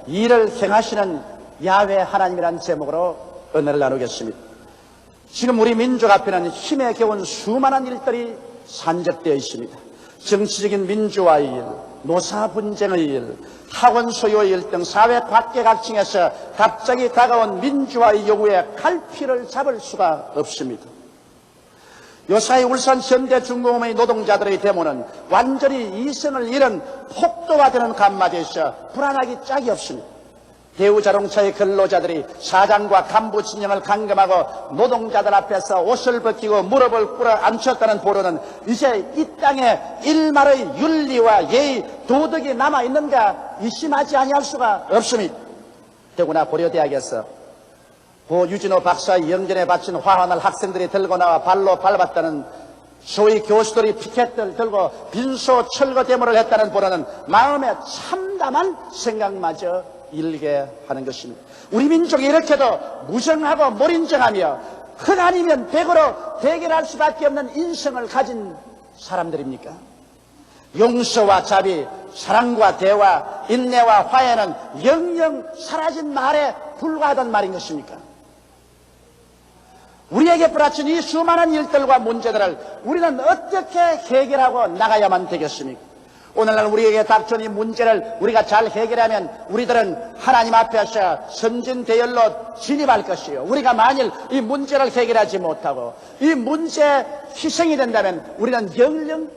일을 행하시는 야훼 하나님이라는 제목으로 은혜를 나누겠습니다. 지금 우리 민족 앞에는 힘에 겨운 수많은 일들이 산적되어 있습니다. 정치적인 민주화의 일, 노사 분쟁의 일, 학원 소유의 일 등 사회 각계각층에서 갑자기 다가온 민주화의 요구에 갈피를 잡을 수가 없습니다. 요사이 울산 현대중공업의 노동자들의 데모는 완전히 이성을 잃은 폭도화되는 간마디에서 불안하기 짝이 없습니다. 대우자동차의 근로자들이 사장과 간부 진영을 감금하고 노동자들 앞에서 옷을 벗기고 무릎을 꿇어 앉혔다는 보도는 이제 이 땅에 일말의 윤리와 예의, 도덕이 남아있는가 의심하지 아니할 수가 없습니다. 더구나 고려대학에서 고 유진호 박사의 영전에 바친 화환을 학생들이 들고 나와 발로 밟았다는, 소위 교수들이 피켓을 들고 빈소 철거 데모를 했다는 보도는 마음에 참담한 생각마저 일게 하는 것입니다. 우리 민족이 이렇게도 무정하고 몰인정하며 흙 아니면 백으로 대결할 수밖에 없는 인성을 가진 사람들입니까? 용서와 자비, 사랑과 대화, 인내와 화해는 영영 사라진 말에 불과하단 말인 것입니까? 우리에게 부딪힌 이 수많은 일들과 문제들을 우리는 어떻게 해결하고 나가야만 되겠습니까? 오늘날 우리에게 닥쳐온 이 문제를 우리가 잘 해결하면 우리들은 하나님 앞에서 선진대열로 진입할 것이요, 우리가 만일 이 문제를 해결하지 못하고 이 문제에 희생이 된다면 우리는 영영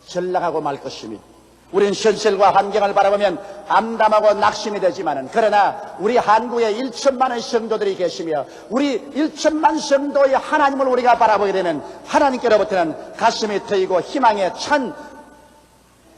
전락하고 말 것입니다. 우리는 현실과 환경을 바라보면 암담하고 낙심이 되지만은, 그러나 우리 한국에 1천만의 성도들이 계시며 우리 1천만 성도의 하나님을 우리가 바라보게 되면 하나님께로부터는 가슴이 트이고 희망에 찬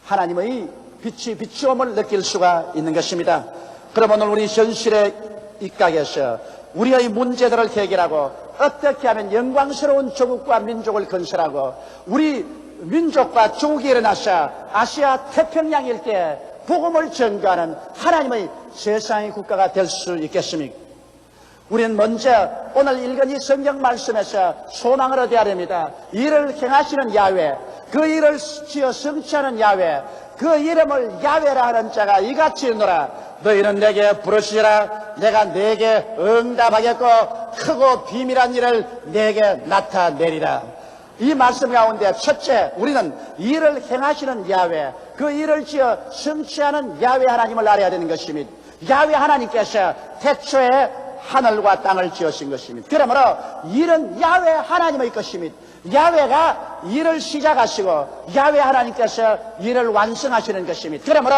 하나님의 빛이 비추음을 느낄 수가 있는 것입니다. 그럼 오늘 우리 현실에 입각해서 우리의 문제들을 해결하고 어떻게 하면 영광스러운 조국과 민족을 건설하고 우리 민족과 조국이 일어나서 아시아 태평양 일대에 복음을 전가하는 하나님의 세상의 국가가 될 수 있겠습니까? 우리는 먼저 오늘 읽은 이 성경 말씀에서 소망을 얻어야 됩니다. 이를 행하시는 야훼, 그 일을 지어 성취하는 야훼, 그 이름을 야훼라 하는 자가 이같이 있노라. 너희는 내게 부르시라. 내가 내게 응답하겠고 크고 비밀한 일을 내게 나타내리라. 이 말씀 가운데 첫째, 우리는 일을 행하시는 야훼, 그 일을 지어 성취하는 야훼 하나님을 알아야 되는 것입니다. 야훼 하나님께서 태초에 하늘과 땅을 지으신 것입니다. 그러므로 일은 야훼 하나님의 것입니다. 야훼가 일을 시작하시고 야훼 하나님께서 일을 완성하시는 것입니다. 그러므로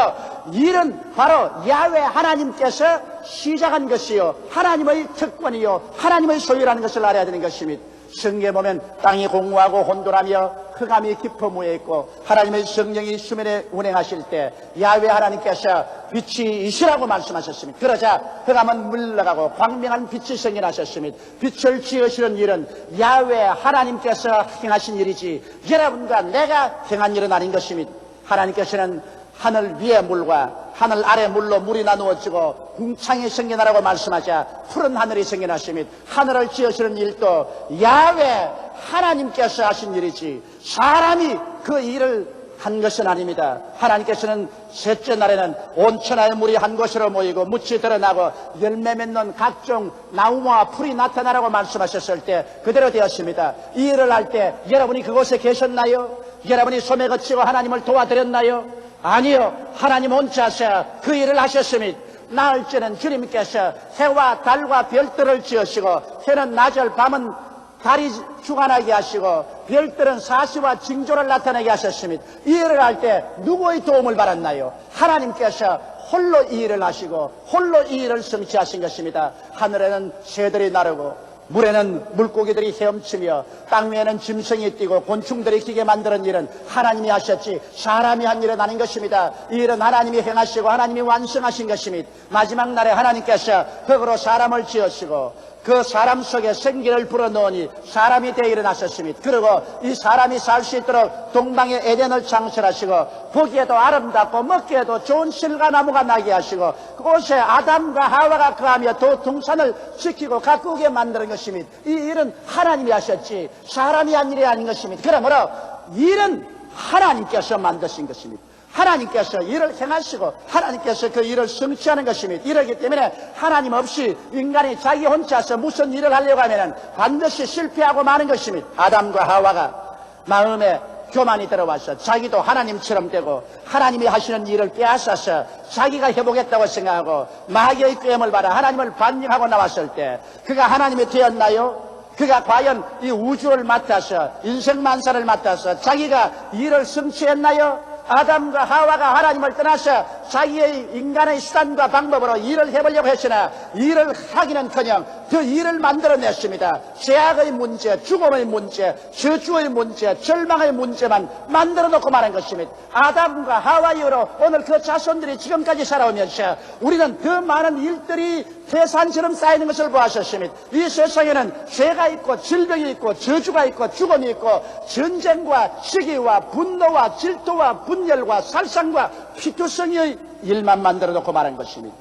일은 바로 야훼 하나님께서 시작한 것이요, 하나님의 특권이요, 하나님의 소유라는 것을 알아야 되는 것입니다. 성경에 보면 땅이 공허하고 혼돈하며 흑암이 깊어무에 있고 하나님의 성령이 수면에 운행하실 때 야훼 하나님께서 빛이 이시라고 말씀하셨습니다. 그러자 흑암은 물러가고 광명한 빛이 생겨나셨습니다. 빛을 지으시는 일은 야훼 하나님께서 행하신 일이지 여러분과 내가 행한 일은 아닌 것입니다. 하나님께서는 하늘 위의 물과 하늘 아래 물로 물이 나누어지고 궁창이 생겨나라고 말씀하자 푸른 하늘이 생겨났습니다. 하늘을 지으시는 일도 야훼 하나님께서 하신 일이지 사람이 그 일을 한 것은 아닙니다. 하나님께서는 셋째 날에는 온 천하의 물이 한 곳으로 모이고 묻이 드러나고 열매 맺는 각종 나무와 풀이 나타나라고 말씀하셨을 때 그대로 되었습니다. 이 일을 할 때 여러분이 그곳에 계셨나요? 여러분이 소매 거치고 하나님을 도와드렸나요? 아니요. 하나님 혼자서 그 일을 하셨습니다. 나흘째는 주님께서 해와 달과 별들을 지으시고 해는 낮을 밤은 달이 주관하게 하시고 별들은 사시와 징조를 나타내게 하셨습니다. 이 일을 할 때 누구의 도움을 받았나요? 하나님께서 홀로 이 일을 하시고 홀로 이 일을 성취하신 것입니다. 하늘에는 새들이 나르고 물에는 물고기들이 헤엄치며 땅 위에는 짐승이 뛰고 곤충들이 기게 만드는 일은 하나님이 하셨지 사람이 한 일은 아닌 것입니다. 이 일은 하나님이 행하시고 하나님이 완성하신 것입니다. 마지막 날에 하나님께서 흙으로 사람을 지으시고 그 사람 속에 생기를 불어넣으니 사람이 되어 일어나셨습니다. 그리고 이 사람이 살 수 있도록 동방의 에덴을 창설하시고 보기에도 아름답고 먹기에도 좋은 실과 나무가 나게 하시고 그곳에 아담과 하와가 거하며 또 동산을 지키고 가꾸게 만드는 것입니다. 이 일은 하나님이 하셨지 사람이 한 일이 아닌 것입니다. 그러므로 일은 하나님께서 만드신 것입니다. 하나님께서 일을 행하시고 하나님께서 그 일을 성취하는 것입니다. 이러기 때문에 하나님 없이 인간이 자기 혼자서 무슨 일을 하려고 하면 반드시 실패하고 마는 것입니다. 아담과 하와가 마음에 교만이 들어와서 자기도 하나님처럼 되고 하나님이 하시는 일을 빼앗아서 자기가 해보겠다고 생각하고 마귀의 꾀임을 받아 하나님을 반역하고 나왔을 때 그가 하나님이 되었나요? 그가 과연 이 우주를 맡아서 인생 만사를 맡아서 자기가 일을 성취했나요? 아담과 하와가 하나님을 떠나서 자기의 인간의 수단과 방법으로 일을 해보려고 했으나 일을 하기는커녕 그 일을 만들어냈습니다. 죄악의 문제, 죽음의 문제, 저주의 문제, 절망의 문제만 만들어 놓고 말한 것입니다. 아담과 하와 이후로 오늘 그 자손들이 지금까지 살아오면서 우리는 그 많은 일들이 태산처럼 쌓이는 것을 보았었습니다. 이 세상에는 죄가 있고 질병이 있고 저주가 있고 죽음이 있고 전쟁과 시기와 분노와 질투와 분열과 살상과 피투성이의 일만 만들어 놓고 말한 것입니다.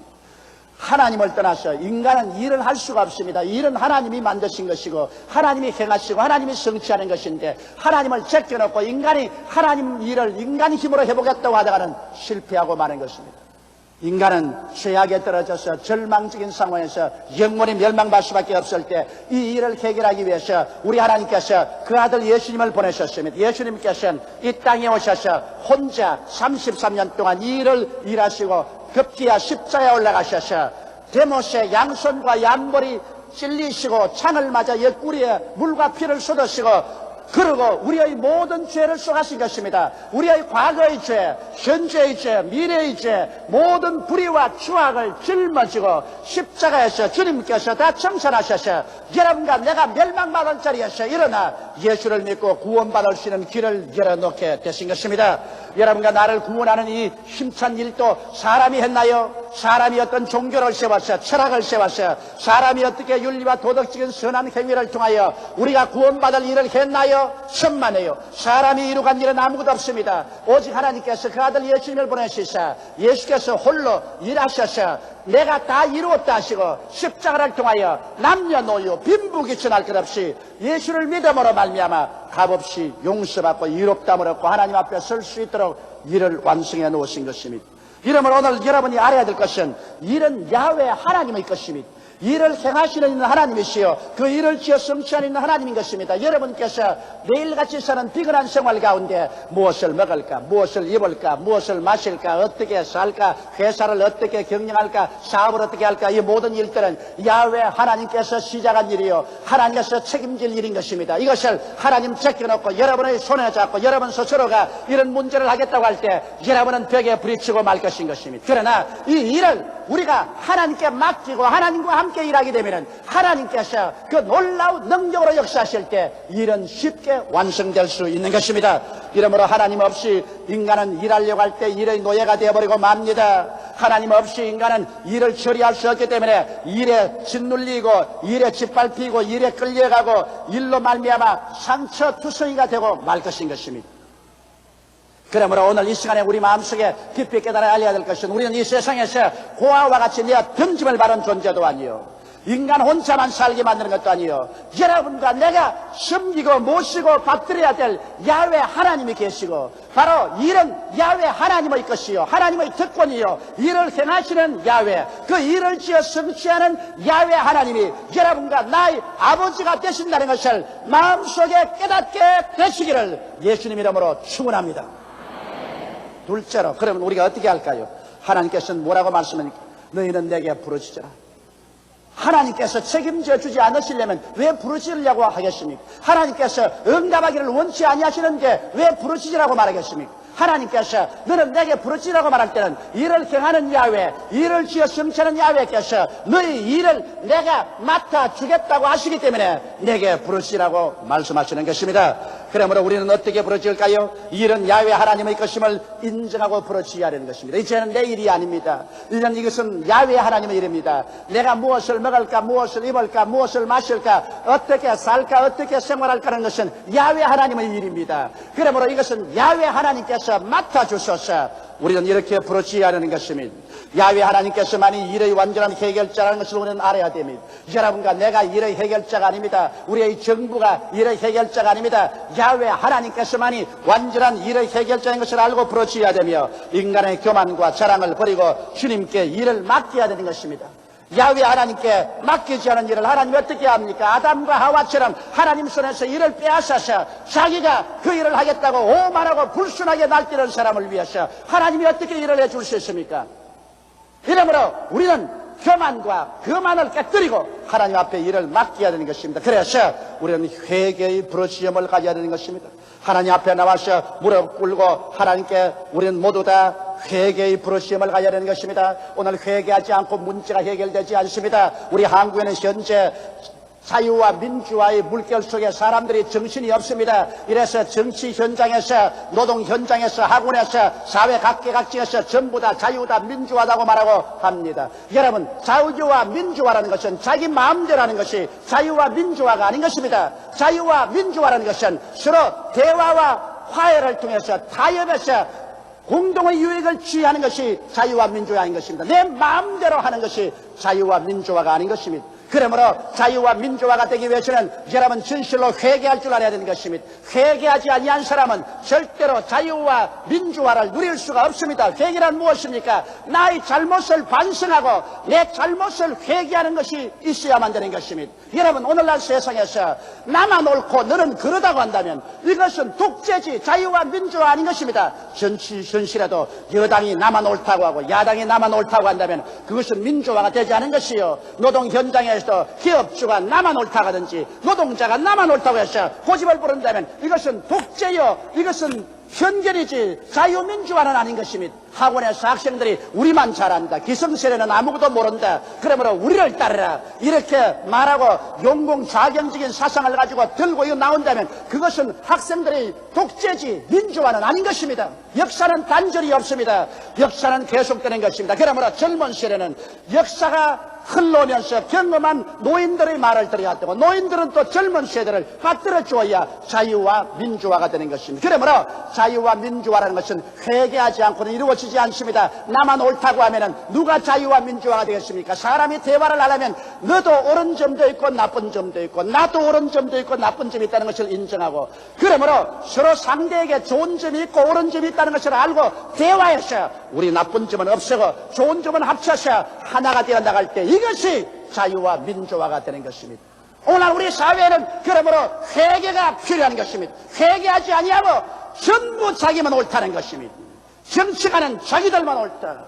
하나님을 떠나서 인간은 일을 할 수가 없습니다. 일은 하나님이 만드신 것이고 하나님이 행하시고 하나님이 성취하는 것인데 하나님을 제껴놓고 인간이 하나님 일을 인간 힘으로 해보겠다고 하다가는 실패하고 마는 것입니다. 인간은 죄악에 떨어져서 절망적인 상황에서 영원히 멸망받을 수밖에 없을 때 이 일을 해결하기 위해서 우리 하나님께서 그 아들 예수님을 보내셨습니다. 예수님께서는 이 땅에 오셔서 혼자 33년 동안 이 일을 일하시고 급기야 십자가에 올라가셔서 데못의 양손과 양머리 찔리시고 창을 맞아 옆구리에 물과 피를 쏟으시고 그리고 우리의 모든 죄를 쏘가신 것입니다. 우리의 과거의 죄, 현재의 죄, 미래의 죄, 모든 불의와 추악을 짊어지고 십자가에서 주님께서 다 청산하셔서 여러분과 내가 멸망받을 자리에서 일어나 예수를 믿고 구원받을 수 있는 길을 열어놓게 되신 것입니다. 여러분과 나를 구원하는 이 힘찬 일도 사람이 했나요? 사람이 어떤 종교를 세워서 철학을 세워서 사람이 어떻게 윤리와 도덕적인 선한 행위를 통하여 우리가 구원받을 일을 했나요? 천만에요. 사람이 이루간 일은 아무것도 없습니다. 오직 하나님께서 그 아들 예수님을 보내시사 예수께서 홀로 일하셔서 내가 다 이루었다 하시고 십자가를 통하여 남녀노소 빈부귀천할 것 없이 예수를 믿음으로 말미암아 값없이 용서받고 이롭다함을 얻고 하나님 앞에 설 수 있도록 일을 완성해 놓으신 것입니다. 이러므로 오늘 여러분이 알아야 될 것은 일은 야훼 하나님의 것입니다. 일을 행하시는 하나님이시요 그 일을 지어 성취하는 하나님인 것입니다. 여러분께서 매일같이 사는 비근한 생활 가운데 무엇을 먹을까, 무엇을 입을까, 무엇을 마실까, 어떻게 살까, 회사를 어떻게 경영할까, 사업을 어떻게 할까, 이 모든 일들은 야훼 하나님께서 시작한 일이요 하나님께서 책임질 일인 것입니다. 이것을 하나님 제껴놓고 여러분의 손에 잡고 여러분 스스로가 이런 문제를 하겠다고 할 때 여러분은 벽에 부딪히고 말 것인 것입니다. 그러나 이 일을 우리가 하나님께 맡기고 하나님과 함께 일하게 되면 하나님께서 그 놀라운 능력으로 역사하실 때 일은 쉽게 완성될 수 있는 것입니다. 이러므로 하나님 없이 인간은 일하려고 할 때 일의 노예가 되어버리고 맙니다. 하나님 없이 인간은 일을 처리할 수 없기 때문에 일에 짓눌리고 일에 짓밟히고 일에 끌려가고 일로 말미암아 상처투성이가 되고 말 것인 것입니다. 그러므로 오늘 이 시간에 우리 마음속에 깊이 깨달아 알려야 될 것은 우리는 이 세상에서 고아와 같이 내어 던짐을 받은 존재도 아니요 인간 혼자만 살게 만드는 것도 아니요 여러분과 내가 섬기고 모시고 받들어야 될 야훼 하나님이 계시고 바로 일은 야훼 하나님의 것이요 하나님의 특권이요 일을 행하시는 야훼 그 일을 지어 성취하는 야훼 하나님이 여러분과 나의 아버지가 되신다는 것을 마음속에 깨닫게 되시기를 예수님 이름으로 축원합니다. 둘째로 그러면 우리가 어떻게 할까요? 하나님께서는 뭐라고 말씀하니까 너희는 내게 부르짖으라. 하나님께서 책임져 주지 않으시려면 왜 부르짖으려고 하겠습니까? 하나님께서 응답하기를 원치 아니하시는데 왜 부르짖으라고 말하겠습니까? 하나님께서 너는 내게 부르짖으라고 말할 때는 일을 행하는 야훼 일을 지어 성취하는 야훼께서 너희 일을 내가 맡아주겠다고 하시기 때문에 내게 부르짖으라고 말씀하시는 것입니다. 그러므로 우리는 어떻게 부르짖을까요? 일은 야훼 하나님의 것임을 인정하고 부르짖어야 하는 것입니다. 이제는 내 일이 아닙니다. 이것은 야훼 하나님의 일입니다. 내가 무엇을 먹을까, 무엇을 입을까, 무엇을 마실까, 어떻게 살까, 어떻게 생활할까 하는 것은 야훼 하나님의 일입니다. 그러므로 이것은 야훼 하나님께서 맡아주셔서 우리는 이렇게 부르짖어야 하는 것입니다. 야훼 하나님께서만이 일의 완전한 해결자라는 것을 우리는 알아야 됩니다. 여러분과 내가 일의 해결자가 아닙니다. 우리의 정부가 일의 해결자가 아닙니다. 야훼 하나님께서만이 완전한 일의 해결자인 것을 알고 부르짖어야 되며 인간의 교만과 자랑을 버리고 주님께 일을 맡겨야 되는 것입니다. 야훼 하나님께 맡기지 않은 일을 하나님이 어떻게 합니까? 아담과 하와처럼 하나님 손에서 일을 빼앗아서 자기가 그 일을 하겠다고 오만하고 불순하게 날뛰는 사람을 위해서 하나님이 어떻게 일을 해줄 수 있습니까? 이러므로 우리는 교만과 거만을 깨뜨리고 하나님 앞에 일을 맡겨야 되는 것입니다. 그래서 우리는 회개의 부르짖음을 가져야 되는 것입니다. 하나님 앞에 나와서 무릎 꿇고 하나님께 우리는 모두 다 회개의 부르짖음을 가져야 되는 것입니다. 오늘 회개하지 않고 문제가 해결되지 않습니다. 우리 한국에는 현재 자유와 민주화의 물결 속에 사람들이 정신이 없습니다. 이래서 정치 현장에서, 노동 현장에서, 학원에서, 사회 각계각층에서 전부 다 자유다, 민주화다고 말하고 합니다. 여러분, 자유와 민주화라는 것은 자기 마음대로 하는 것이 자유와 민주화가 아닌 것입니다. 자유와 민주화라는 것은 서로 대화와 화해를 통해서 타협해서 공동의 유익을 취하는 것이 자유와 민주화인 것입니다. 내 마음대로 하는 것이 자유와 민주화가 아닌 것입니다. 그러므로 자유와 민주화가 되기 위해서는 여러분 진실로 회개할 줄 알아야 되는 것입니다. 회개하지 아니한 사람은 절대로 자유와 민주화를 누릴 수가 없습니다. 회개란 무엇입니까? 나의 잘못을 반성하고 내 잘못을 회개하는 것이 있어야만 되는 것입니다. 여러분, 오늘날 세상에서 나만 옳고 너는 그러다고 한다면 이것은 독재지 자유와 민주화 아닌 것입니다. 정치 현실에도 여당이 나만 옳다고 하고 야당이 나만 옳다고 한다면 그것은 민주화가 되지 않은 것이요. 노동 현장에 기업주가 나만 옳다고 하든지 노동자가 나만 옳다고 해서 고집을 부른다면 이것은 독재요, 이것은 편견이지 자유민주화는 아닌 것입니다. 학원에서 학생들이 우리만 잘한다, 기성세례는 아무것도 모른다, 그러므로 우리를 따르라 이렇게 말하고 용공자경적인 사상을 가지고 들고 나온다면 그것은 학생들의 독재지 민주화는 아닌 것입니다. 역사는 단절이 없습니다. 역사는 계속되는 것입니다. 그러므로 젊은 세대는 역사가 흘러오면서 경험한 노인들의 말을 들어야 되고 노인들은 또 젊은 세대를 받들어 주어야 자유와 민주화가 되는 것입니다. 그러므로 자유와 민주화라는 것은 회개하지 않고는 이루어지지 않습니다. 나만 옳다고 하면은 누가 자유와 민주화가 되겠습니까? 사람이 대화를 하려면 너도 옳은 점도 있고 나쁜 점도 있고 나도 옳은 점도 있고 나쁜 점이 있다는 것을 인정하고 그러므로 서로 상대에게 좋은 점이 있고 옳은 점이 있다는 것을 알고 대화해서 우리 나쁜 점은 없애고 좋은 점은 합쳐서 하나가 되어 나갈 때 이것이 자유와 민주화가 되는 것입니다. 오늘 우리 사회는 그러므로 회개가 필요한 것입니다. 회개하지 아니하고 전부 자기만 옳다는 것입니다. 정치가는 자기들만 옳다,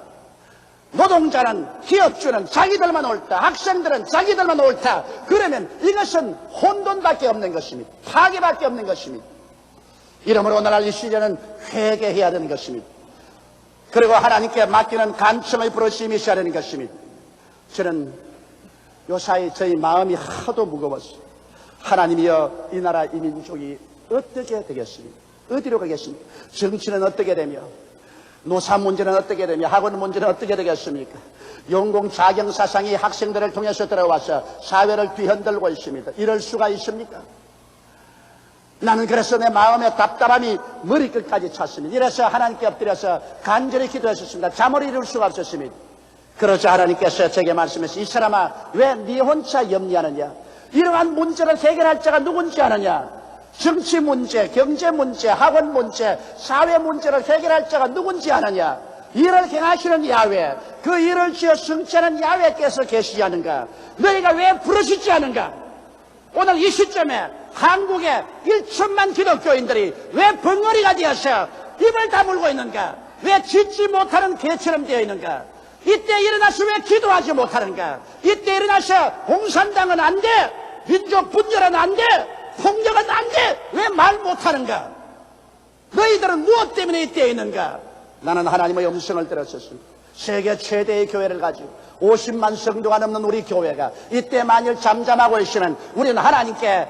노동자는 기업주는 자기들만 옳다, 학생들은 자기들만 옳다. 그러면 이것은 혼돈밖에 없는 것입니다. 파괴밖에 없는 것입니다. 이러므로 오늘날 이 시대는 회개해야 되는 것입니다. 그리고 하나님께 맡기는 간청의 부르심이 있어야 되는 것입니다. 저는 요사이 저희 마음이 하도 무거웠어요. 하나님이여, 이 나라 이 민족이 어떻게 되겠습니까? 어디로 가겠습니까? 정치는 어떻게 되며 노사 문제는 어떻게 되며 학원 문제는 어떻게 되겠습니까? 용공자경사상이 학생들을 통해서 들어와서 사회를 뒤흔들고 있습니다. 이럴 수가 있습니까? 나는 그래서 내 마음의 답답함이 머리끝까지 찼습니다. 이래서 하나님께 엎드려서 간절히 기도했었습니다. 잠을 이룰 수가 없었습니다. 그러자 하나님께서 제게 말씀하시고 이 사람아, 왜 네 혼자 염려하느냐? 이러한 문제를 해결할 자가 누군지 아느냐? 정치 문제, 경제 문제, 학원 문제, 사회 문제를 해결할 자가 누군지 아느냐? 일을 행하시는 야훼, 그 일을 지어 성취하는 야훼께서 계시지 않은가? 너희가 왜 부르시지 않은가? 오늘 이 시점에 한국의 1천만 기독교인들이 왜 벙어리가 되어서 입을 다물고 있는가? 왜 짖지 못하는 개처럼 되어 있는가? 이때 일어나서 왜 기도하지 못하는가? 이때 일어나서 공산당은 안 돼, 민족 분열은 안 돼, 폭력은 안 돼, 왜 말 못하는가? 너희들은 무엇 때문에 이때에 있는가? 나는 하나님의 음성을 들었었습니다. 세계 최대의 교회를 가지고 50만 성도가 넘는 우리 교회가 이때 만일 잠잠하고 있으면 우리는 하나님께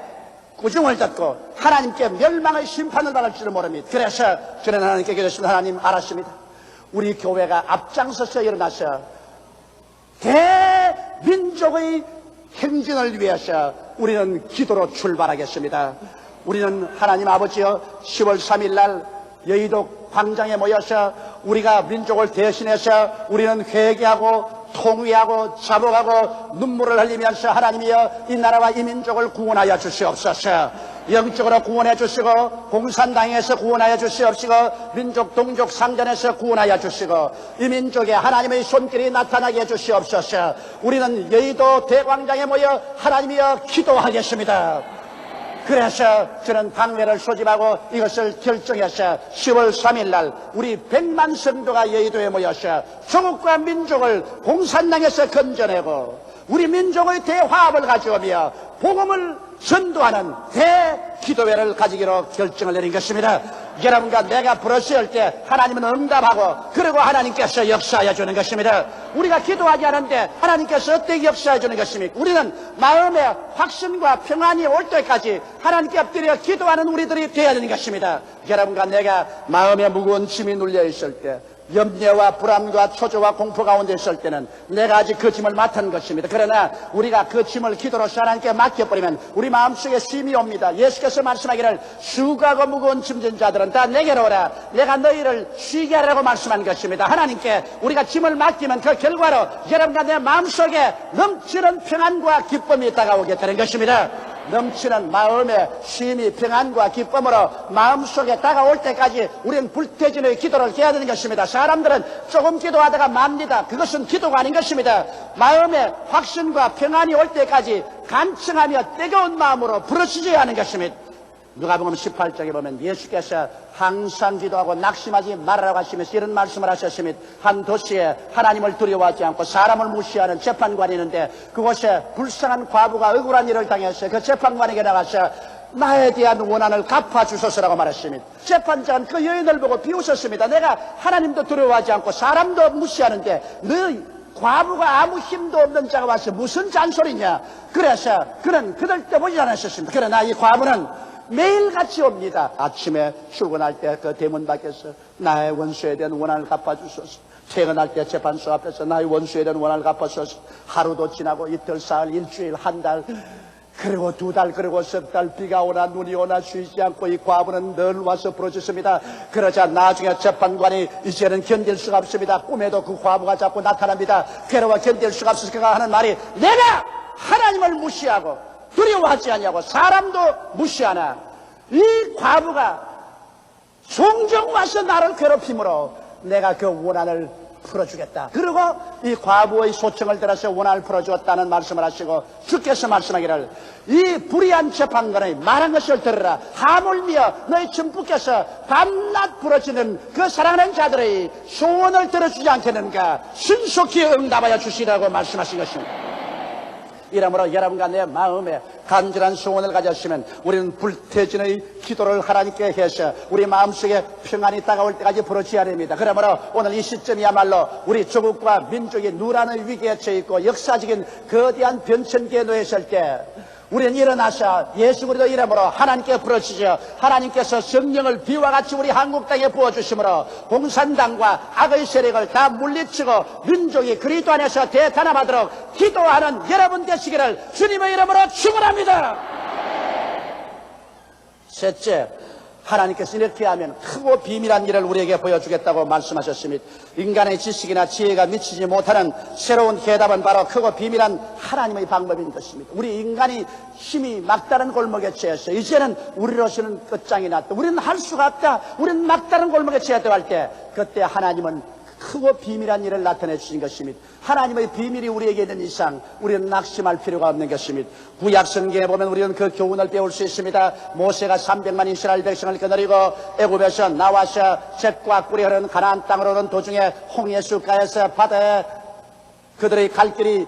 꾸중을 듣고 하나님께 멸망의 심판을 받을 줄을 모릅니다. 그래서 저는 하나님께 기도했습니다. 하나님, 알았습니다. 우리 교회가 앞장서서 일어나서 대민족의 행진을 위해서 우리는 기도로 출발하겠습니다. 우리는 하나님 아버지여 10월 3일 날 여의도 광장에 모여서 우리가 민족을 대신해서 우리는 회개하고 통회하고 자복하고 눈물을 흘리면서 하나님이여 이 나라와 이 민족을 구원하여 주시옵소서. 영적으로 구원해 주시고 공산당에서 구원하여 주시옵시고 민족 동족 상전에서 구원하여 주시고 이 민족에 하나님의 손길이 나타나게 해 주시옵소서. 우리는 여의도 대광장에 모여 하나님이여 기도하겠습니다. 그래서 저는 당회를 소집하고 이것을 결정해서 10월 3일 날 우리 100만 성도가 여의도에 모여서 조국과 민족을 공산당에서 건져내고 우리 민족의 대화합을 가져오며 복음을 전도하는 대기도회를 가지기로 결정을 내린 것입니다. 여러분과 내가 부르실 때 하나님은 응답하고 그리고 하나님께서 역사하여 주는 것입니다. 우리가 기도하지 않은데 하나님께서 어떻게 역사해 주는 것입니까? 우리는 마음의 확신과 평안이 올 때까지 하나님께 엎드려 기도하는 우리들이 되어야 되는 것입니다. 여러분과 내가 마음에 무거운 짐이 눌려 있을 때 염려와 불안과 초조와 공포 가운데 있을 때는 내가 아직 그 짐을 맡은 것입니다. 그러나 우리가 그 짐을 기도로서 하나님께 맡겨버리면 우리 마음속에 쉼이 옵니다. 예수께서 말씀하기를 수고하고 무거운 짐진 자들은 다 내게로 오라. 내가 너희를 쉬게 하라고 말씀한 것입니다. 하나님께 우리가 짐을 맡기면 그 결과로 여러분과 내 마음속에 넘치는 평안과 기쁨이 다가오게 되는 것입니다. 넘치는 마음의 쉼이 평안과 기쁨으로 마음속에 다가올 때까지 우리는 불태진의 기도를 해야 되는 것입니다. 사람들은 조금 기도하다가 맙니다. 그것은 기도가 아닌 것입니다. 마음의 확신과 평안이 올 때까지 간청하며 뜨거운 마음으로 부르짖어야 하는 것입니다. 누가복음 18장에 보면 예수께서 항상 기도하고 낙심하지 말아라고 하시면서 이런 말씀을 하셨습니다. 한 도시에 하나님을 두려워하지 않고 사람을 무시하는 재판관이 있는데 그곳에 불쌍한 과부가 억울한 일을 당해서 그 재판관에게 나가서 나에 대한 원한을 갚아주소서라고 말했습니다. 재판장은 그 여인을 보고 비웃었습니다. 내가 하나님도 두려워하지 않고 사람도 무시하는데 너 과부가 아무 힘도 없는 자가 와서 무슨 잔소리냐. 그래서 그는 그들 때 보지 않았었습니다. 그러나 이 과부는 매일같이 옵니다. 아침에 출근할 때 그 대문 밖에서 나의 원수에 대한 원한을 갚아주소서. 퇴근할 때 재판소 앞에서 나의 원수에 대한 원한을 갚아주소서. 하루도 지나고 이틀, 사흘, 일주일, 한 달, 그리고 두 달, 그리고 석 달, 비가 오나 눈이 오나 쉬지 않고 이 과부는 늘 와서 부르짖습니다. 그러자 나중에 재판관이 이제는 견딜 수가 없습니다. 꿈에도 그 과부가 자꾸 나타납니다. 괴로워 견딜 수가 없어서 그가 하는 말이 내가 하나님을 무시하고 두려워하지 않냐고 사람도 무시하나 이 과부가 종종 와서 나를 괴롭힘으로 내가 그 원한을 풀어주겠다. 그리고 이 과부의 소청을 들어서 원한을 풀어주었다는 말씀을 하시고 주께서 말씀하기를 이 불의한 재판관의 말한 것을 들으라. 하물며 너희 전부께서 밤낮 부러지는 그 사랑하는 자들의 소원을 들어주지 않겠는가. 신속히 응답하여 주시라고 말씀하신 것입니다. 이러므로 여러분과 내 마음에 간절한 소원을 가졌으면 우리는 불태진의 기도를 하나님께 해서 우리 마음속에 평안이 다가올 때까지 부르짖어야 됩니다. 그러므로 오늘 이 시점이야말로 우리 조국과 민족이 누라는 위기에 처해 있고 역사적인 거대한 변천기에 놓여 있을 때 우리는 일어나서 예수 그리스도 이름으로 하나님께 부르짖어 하나님께서 성령을 비와 같이 우리 한국 땅에 부어주심으로 공산당과 악의 세력을 다 물리치고 민족이 그리스도 안에서 대단함하도록 기도하는 여러분 되시기를 주님의 이름으로 축원합니다. 셋째, 하나님께서 이렇게 하면 크고 비밀한 일을 우리에게 보여주겠다고 말씀하셨습니다. 인간의 지식이나 지혜가 미치지 못하는 새로운 해답은 바로 크고 비밀한 하나님의 방법인 것입니다. 우리 인간이 힘이 막다른 골목에 처해서 이제는 우리로서는 끝장이 났다. 우리는 할 수가 없다. 우리는 막다른 골목에 처했다고 할 때 그때 하나님은 크고 비밀한 일을 나타내 주신 것입니다. 하나님의 비밀이 우리에게 있는 이상 우리는 낙심할 필요가 없는 것입니다. 구약 성경에 보면 우리는 그 교훈을 배울 수 있습니다. 모세가 300만 이스라엘 백성을 거느리고 애굽에서 나와서 젖과 꿀이 흐르는 가나안 땅으로 오는 도중에 홍해수가에서 바다에 그들의 갈 길이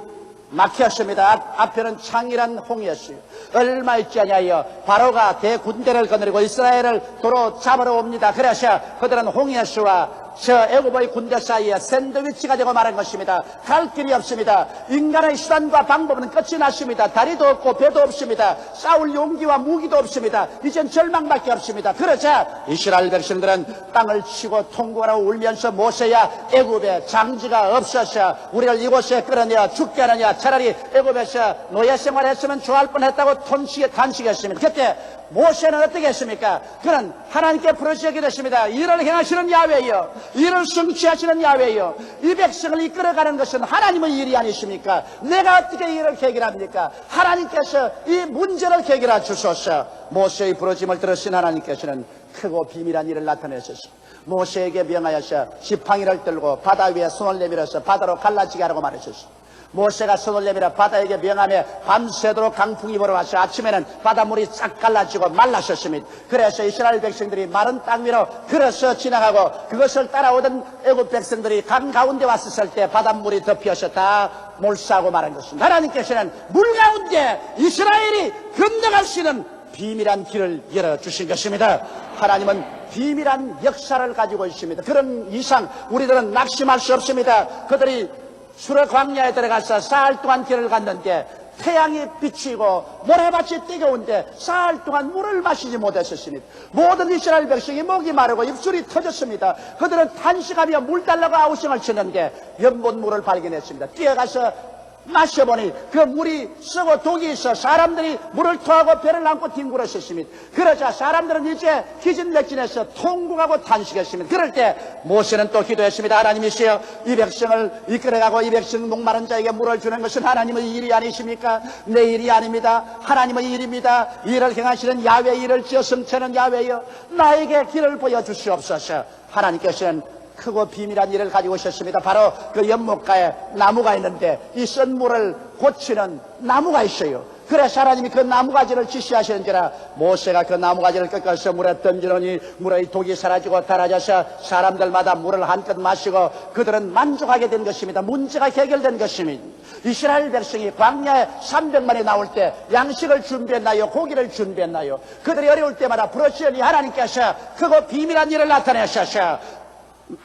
막혔습니다. 앞에는 창이란 홍해수. 얼마 있지 않냐여 바로가 대군대를 거느리고 이스라엘을 도로 잡으러 옵니다. 그래서 그들은 홍해수와 저 애굽의 군대 사이에 샌드위치가 되고 말한 것입니다. 갈 길이 없습니다. 인간의 수단과 방법은 끝이 났습니다. 다리도 없고 배도 없습니다. 싸울 용기와 무기도 없습니다. 이젠 절망밖에 없습니다. 그러자 이스라엘 백성들은 땅을 치고 통곡하고 울면서 모세야 애굽에 장지가 없어서 우리를 이곳에 끌어내어 죽게 하느냐. 차라리 애굽에서 노예 생활했으면 좋아할 뻔했다고 탄식했습니다. 그때 모세는 어떻게 했습니까? 그는 하나님께 부르짖게 됐습니다. 이를 행하시는 야훼여 일을 성취하시는 야훼여, 이 백성을 이끌어가는 것은 하나님의 일이 아니십니까? 내가 어떻게 일을 해결합니까? 하나님께서 이 문제를 해결해 주소서. 모세의 부르심을 들으신 하나님께서는 크고 비밀한 일을 나타내셨습니다. 모세에게 명하여서 지팡이를 들고 바다 위에 손을 내밀어서 바다로 갈라지게 하라고 말하셨습니다. 모세가 손을 내밀어 바다에게 명하며 밤새도록 강풍이 불어와서 아침에는 바닷물이 싹 갈라지고 말라섰습니다. 그래서 이스라엘 백성들이 마른 땅 위로 걸어서 지나가고, 그것을 따라오던 애굽 백성들이 강 가운데 왔을 때 바닷물이 덮여서 다 몰수하고 말한 것입니다. 하나님께서는 물 가운데 이스라엘이 건너갈 수 있는 비밀한 길을 열어주신 것입니다. 하나님은 비밀한 역사를 가지고 있습니다. 그런 이상 우리들은 낙심할 수 없습니다. 그들이 수르 광야에 들어가서 사흘 동안 길을 갔는데 태양이 비치고 모래밭이 뜨거운데 사흘 동안 물을 마시지 못했었습니다. 모든 이스라엘 백성이 목이 마르고 입술이 터졌습니다. 그들은 탄식하며 물 달라고 아우성을 치는데 연못물을 발견했습니다. 뛰어가서 마셔보니 그 물이 썩고 독이 있어 사람들이 물을 토하고 배를 안고 뒹굴었습니다. 그러자 사람들은 이제 기진맥진해서 통곡하고 탄식했습니다. 그럴 때 모세는 또 기도했습니다. 하나님이시여, 이 백성을 이끌어가고 이 백성 목마른 자에게 물을 주는 것은 하나님의 일이 아니십니까? 내 일이 아닙니다. 하나님의 일입니다. 일을 행하시는 야훼, 일을 지어 성취하는 야훼여, 나에게 길을 보여주시옵소서. 하나님께서는 크고 비밀한 일을 가지고 오셨습니다. 바로 그 연못가에 나무가 있는데 이 쓴 물을 고치는 나무가 있어요. 그래서 하나님이 그 나무가지를 지시하시는지라 모세가 그 나무가지를 꺾어서 물에 던지노니 물의 독이 사라지고 달아져서 사람들마다 물을 한껏 마시고 그들은 만족하게 된 것입니다. 문제가 해결된 것입니다. 이스라엘 백성이 광야에 300만이 나올 때 양식을 준비했나요? 고기를 준비했나요? 그들이 어려울 때마다 부르시니 하나님께서 크고 비밀한 일을 나타내셔서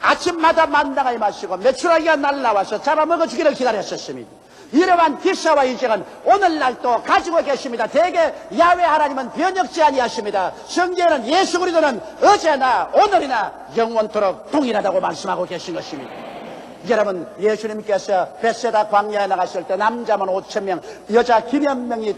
아침마다 만나가 임하시고 메추라기가 날라와서 잡아먹어주기를 기다렸었습니다. 이러한 기사와 이적은 오늘날도 가지고 계십니다. 대개 야훼 하나님은 변혁지 아니하십니다. 성경에는 예수 그리스도는 어제나 오늘이나 영원토록 동일하다고 말씀하고 계신 것입니다. 여러분, 예수님께서 벳세다 광야에 나가실 때 남자만 5,000명, 여자 9,000명이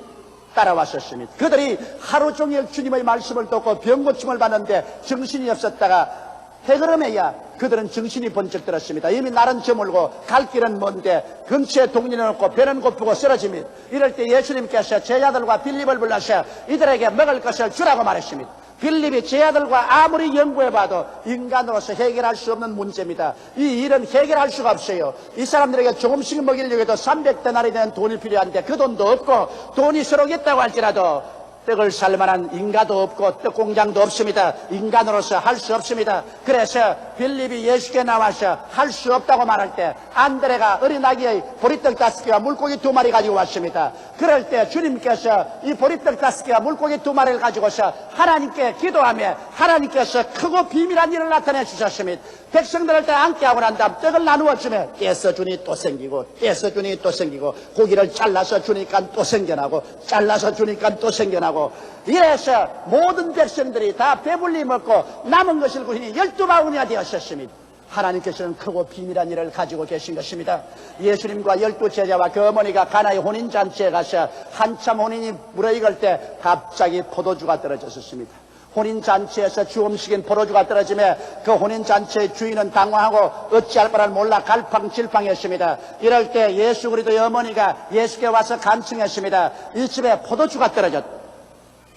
따라왔었습니다. 그들이 하루 종일 주님의 말씀을 듣고 병고침을 받는데 정신이 없었다가 해그름에야 그들은 정신이 번쩍 들었습니다. 이미 날은 저물고 갈 길은 먼데 근처에 동리는 없고 배는 고프고 쓰러집니다. 이럴 때 예수님께서 제자들과 빌립을 불러서 이들에게 먹을 것을 주라고 말했습니다. 빌립이 제자들과 아무리 연구해봐도 인간으로서 해결할 수 없는 문제입니다. 이 일은 해결할 수가 없어요. 이 사람들에게 조금씩 먹이려고 해도 300데나리 되는 돈이 필요한데 그 돈도 없고, 돈이 서로 있다고 할지라도 떡을 살만한 인가도 없고 떡공장도 없습니다. 인간으로서 할 수 없습니다. 그래서 빌립이 예수께 나와서 할 수 없다고 말할 때 안드레가 어린 아기의 보리떡 5개와 물고기 2마리 가지고 왔습니다. 그럴 때 주님께서 이 보리떡 5개와 물고기 2마리를 가지고서 하나님께 기도하며 하나님께서 크고 비밀한 일을 나타내 주셨습니다. 백성들을 다 앉게 하고 난 다음 떡을 나누어 주면 떼서 주니 또 생기고 떼서 주니 또 생기고, 고기를 잘라서 주니까 또 생겨나고 잘라서 주니까 또 생겨나고, 이래서 모든 백성들이 다 배불리 먹고 남은 것을 구히니 12바구니가 되었었습니다. 하나님께서는 크고 비밀한 일을 가지고 계신 것입니다. 예수님과 12제자와 그 어머니가 가나의 혼인잔치에 가서 한참 혼인이 무르익을 때 갑자기 포도주가 떨어졌었습니다. 혼인잔치에서 주음식인 포도주가 떨어지며 그 혼인잔치의 주인은 당황하고 어찌할 바를 몰라 갈팡질팡했습니다. 이럴 때 예수 그리스도의 어머니가 예수께 와서 간청했습니다. 이 집에 포도주가 떨어졌다.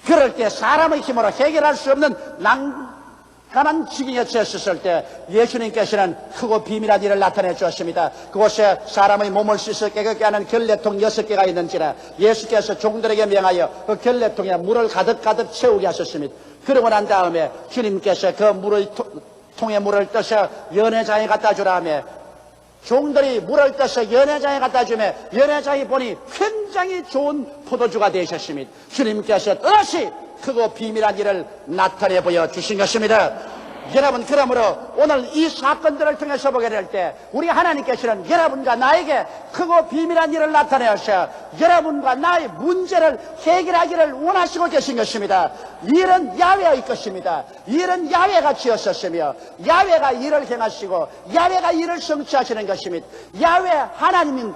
그럴 때 사람의 힘으로 해결할 수 없는 난감한 지경에 처했을 때 예수님께서는 크고 비밀한 일을 나타내 주었습니다. 그곳에 사람의 몸을 씻어 깨끗게 하는 결례통 6개가 있는지라 예수께서 종들에게 명하여 그 결례통에 물을 가득 채우게 하셨습니다. 그러고 난 다음에 주님께서 그 통에 물을 떠서 연회장에 갖다 주라 하며 종들이 물을 떠서 연회장에 갖다 주며 연회장이 보니 굉장히 좋은 포도주가 되셨습니다. 주님께서 또다시 크고 비밀한 일을 나타내 보여주신 것입니다. 여러분, 그러므로 오늘 이 사건들을 통해서 보게 될 때 우리 하나님께서는 여러분과 나에게 크고 비밀한 일을 나타내셔 여러분과 나의 문제를 해결하기를 원하시고 계신 것입니다. 일은 야훼의 것입니다. 일은 야훼가 지었었으며 야훼가 일을 행하시고 야훼가 일을 성취하시는 것입니다. 야훼 하나님은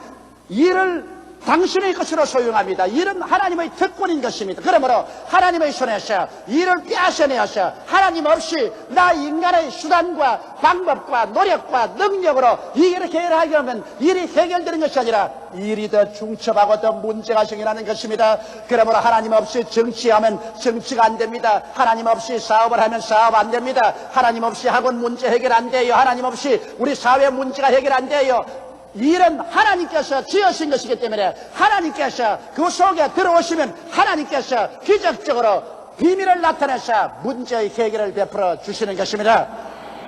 일을 당신의 것으로 소용합니다. 일은 하나님의 특권인 것입니다. 그러므로 하나님의 손에서 일을 빼앗아내어서 하나님 없이 나 인간의 수단과 방법과 노력과 능력으로 일을 해결하게 하면 일이 해결되는 것이 아니라 일이 더 중첩하고 더 문제가 생겨나는 것입니다. 그러므로 하나님 없이 정치하면 정치가 안 됩니다. 하나님 없이 사업을 하면 사업 안 됩니다. 하나님 없이 학원 문제 해결 안 돼요. 하나님 없이 우리 사회 문제가 해결 안 돼요. 일은 하나님께서 지으신 것이기 때문에 하나님께서 그 속에 들어오시면 하나님께서 기적적으로 비밀을 나타내서 문제의 해결을 베풀어 주시는 것입니다.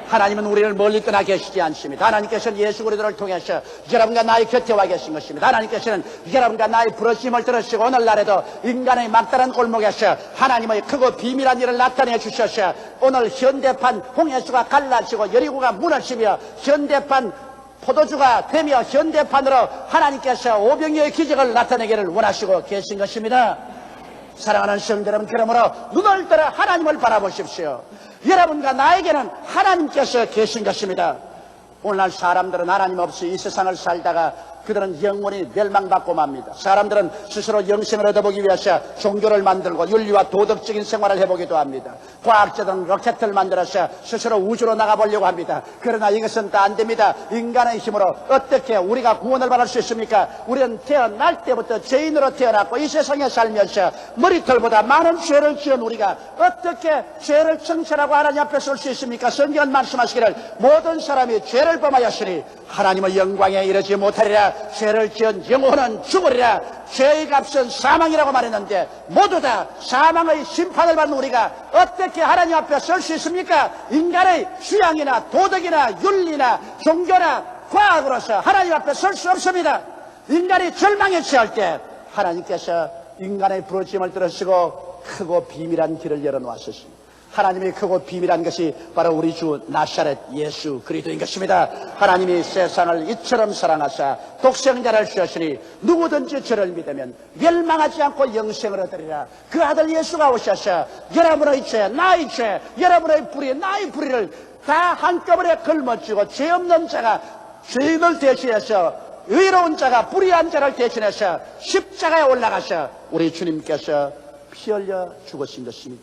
하나님은 우리를 멀리 떠나 계시지 않습니다. 하나님께서는 예수 그리스도를 통해서 여러분과 나의 곁에 와 계신 것입니다. 하나님께서는 여러분과 나의 부르심을 들으시고 오늘날에도 인간의 막다른 골목에서 하나님의 크고 비밀한 일을 나타내 주셔서 오늘 현대판 홍해수가 갈라지고 여리고가 무너지며 현대판 포도주가 되며 현대판으로 하나님께서 오병이어의 기적을 나타내기를 원하시고 계신 것입니다. 사랑하는 성도 여러분, 그러므로 눈을 들어 하나님을 바라보십시오. 여러분과 나에게는 하나님께서 계신 것입니다. 오늘날 사람들은 하나님 없이 이 세상을 살다가 그들은 영원히 멸망받고 맙니다. 사람들은 스스로 영생을 얻어보기 위해서 종교를 만들고 윤리와 도덕적인 생활을 해보기도 합니다. 과학자들은 로켓을 만들어서 스스로 우주로 나가보려고 합니다. 그러나 이것은 다 안 됩니다. 인간의 힘으로 어떻게 우리가 구원을 받을 수 있습니까? 우리는 태어날 때부터 죄인으로 태어났고 이 세상에 살면서 머리털보다 많은 죄를 지은 우리가 어떻게 죄를 청산하고 하나님 앞에 설 수 있습니까? 성경은 말씀하시기를 모든 사람이 죄를 범하였으니 하나님의 영광에 이르지 못하리라. 죄를 지은 영혼은 죽으리라. 죄의 값은 사망이라고 말했는데 모두 다 사망의 심판을 받는 우리가 어떻게 하나님 앞에 설 수 있습니까? 인간의 수양이나 도덕이나 윤리나 종교나 과학으로서 하나님 앞에 설 수 없습니다. 인간이 절망에 처할 때 하나님께서 인간의 부르심을 들으시고 크고 비밀한 길을 열어놓았습니다. 하나님의 크고 비밀한 것이 바로 우리 주 나사렛 예수 그리스도인 것입니다. 하나님이 세상을 이처럼 사랑하사 독생자를 주셨으니 누구든지 저를 믿으면 멸망하지 않고 영생을 얻으리라. 그 아들 예수가 오셔서 여러분의 죄, 나의 죄, 여러분의 불의, 나의 불의를 다 한꺼번에 걸머쥐고 죄 없는 자가 죄인을 대신해서 의로운 자가 불의한 자를 대신해서 십자가에 올라가서 우리 주님께서 피 흘려 죽으신 것입니다.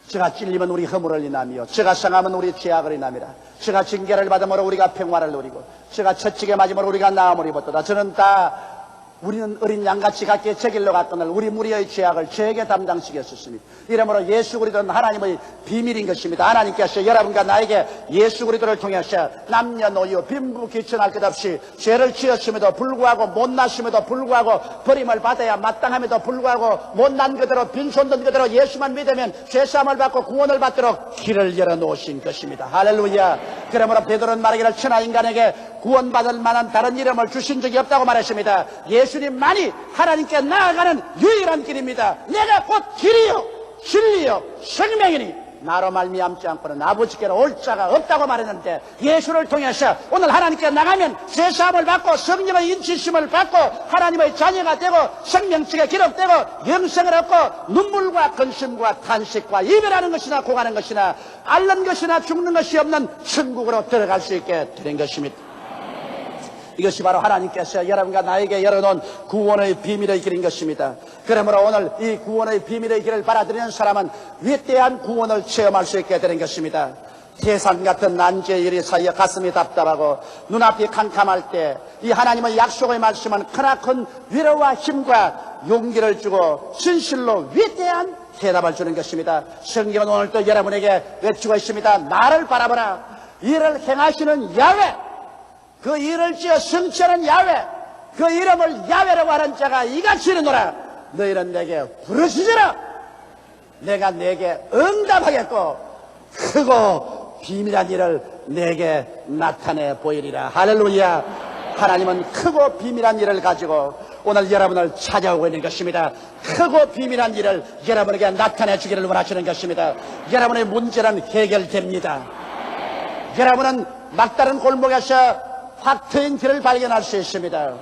저가 찔리면 우리 허물을 인하며 저가 상하면 우리 죄악을 인함이라. 저가 징계를 받음으로 우리가 평화를 누리고 저가 채찍에 맞음으로 우리가 나음을 입었도다. 저는 다 우리는 어린 양같이 각기 제 길로 갔거늘 우리 무리의 죄악을 저에게 담당시켰습니다. 이러므로 예수 그리스도는 하나님의 비밀인 것입니다. 하나님께서 여러분과 나에게 예수 그리스도를 통해서 남녀노소 빈부 귀천할 것 없이 죄를 지었음에도 불구하고 못났음에도 불구하고 버림을 받아야 마땅함에도 불구하고 못난 그대로 빈손든 그대로 예수만 믿으면 죄사함을 받고 구원을 받도록 길을 열어놓으신 것입니다. 할렐루야. 그러므로 베드로는 말하기를 천하 인간에게 구원받을 만한 다른 이름을 주신 적이 없다고 말했습니다. 예수님만이 하나님께 나아가는 유일한 길입니다. 내가 곧 길이요 진리요 생명이니 나로 말미암지 않고는 아버지께로 올 자가 없다고 말했는데 예수를 통해서 오늘 하나님께 나가면 죄사함을 받고 성령의 인치심을 받고 하나님의 자녀가 되고 생명책에 기록되고 영생을 얻고 눈물과 근심과 탄식과 이별하는 것이나 고가는 것이나 앓는 것이나 죽는 것이 없는 천국으로 들어갈 수 있게 된 것입니다. 이것이 바로 하나님께서 여러분과 나에게 열어놓은 구원의 비밀의 길인 것입니다. 그러므로 오늘 이 구원의 비밀의 길을 받아들이는 사람은 위대한 구원을 체험할 수 있게 되는 것입니다. 태산 같은 난제의 일이 쌓여 가슴이 답답하고 눈앞이 캄캄할 때 이 하나님의 약속의 말씀은 크나큰 위로와 힘과 용기를 주고 진실로 위대한 대답을 주는 것입니다. 성경은 오늘 또 여러분에게 외치고 있습니다. 나를 바라보라. 이를 행하시는 야훼, 그 일을 지어 성취하는 야훼, 그 이름을 야훼라고 하는 자가 이같이 이르노라. 너희는 내게 부르짖으라. 내가 내게 응답하겠고 크고 비밀한 일을 내게 나타내 보이리라. 할렐루야. 하나님은 크고 비밀한 일을 가지고 오늘 여러분을 찾아오고 있는 것입니다. 크고 비밀한 일을 여러분에게 나타내 주기를 원하시는 것입니다. 여러분의 문제는 해결됩니다. 여러분은 막다른 골목에서 확 트인 길을 발견할 수 있습니다.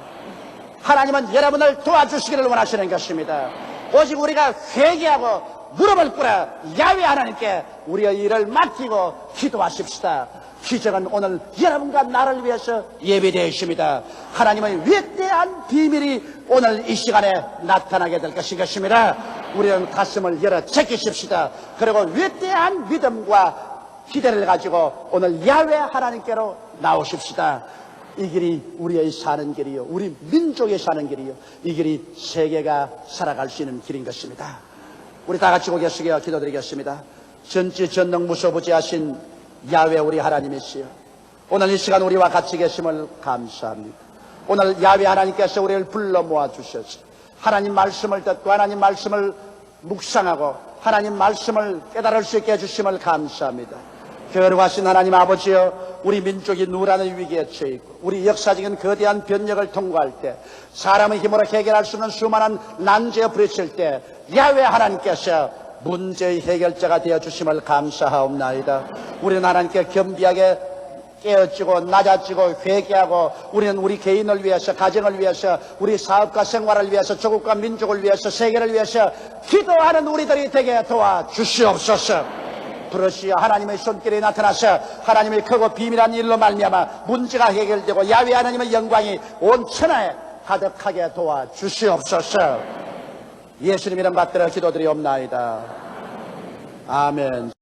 하나님은 여러분을 도와주시기를 원하시는 것입니다. 오직 우리가 회개하고 무릎을 꿇어 야훼 하나님께 우리의 일을 맡기고 기도하십시다. 기적은 오늘 여러분과 나를 위해서 예비되어 있습니다. 하나님의 위대한 비밀이 오늘 이 시간에 나타나게 될 것입니다. 우리는 가슴을 열어 제끼십시다. 그리고 위대한 믿음과 기대를 가지고 오늘 야훼 하나님께로 나오십시다. 이 길이 우리의 사는 길이요, 우리 민족의 사는 길이요, 이 길이 세계가 살아갈 수 있는 길인 것입니다. 우리 다 같이 고개 숙여 기도드리겠습니다. 전지전능 무소부지하신 야훼 우리 하나님이시여, 오늘 이 시간 우리와 같이 계심을 감사합니다. 오늘 야훼 하나님께서 우리를 불러 모아 주셔서 하나님 말씀을 듣고 하나님 말씀을 묵상하고 하나님 말씀을 깨달을 수 있게 해주심을 감사합니다. 거룩하신 하나님 아버지여, 우리 민족이 누라는 위기에 처해 있고 우리 역사적인 거대한 변혁을 통과할 때 사람의 힘으로 해결할 수 없는 수많은 난제에 부딪힐 때 야훼 하나님께서 문제의 해결자가 되어주심을 감사하옵나이다. 우리는 하나님께 겸비하게 깨어지고 낮아지고 회개하고 우리는 우리 개인을 위해서, 가정을 위해서, 우리 사업과 생활을 위해서, 조국과 민족을 위해서, 세계를 위해서 기도하는 우리들이 되게 도와주시옵소서. 그러시여 하나님의 손길이 나타나서 하나님의 크고 비밀한 일로 말미암아 문제가 해결되고 야훼 하나님의 영광이 온 천하에 가득하게 도와주시옵소서. 예수님 이름 받들어 기도드리옵나이다. 아멘.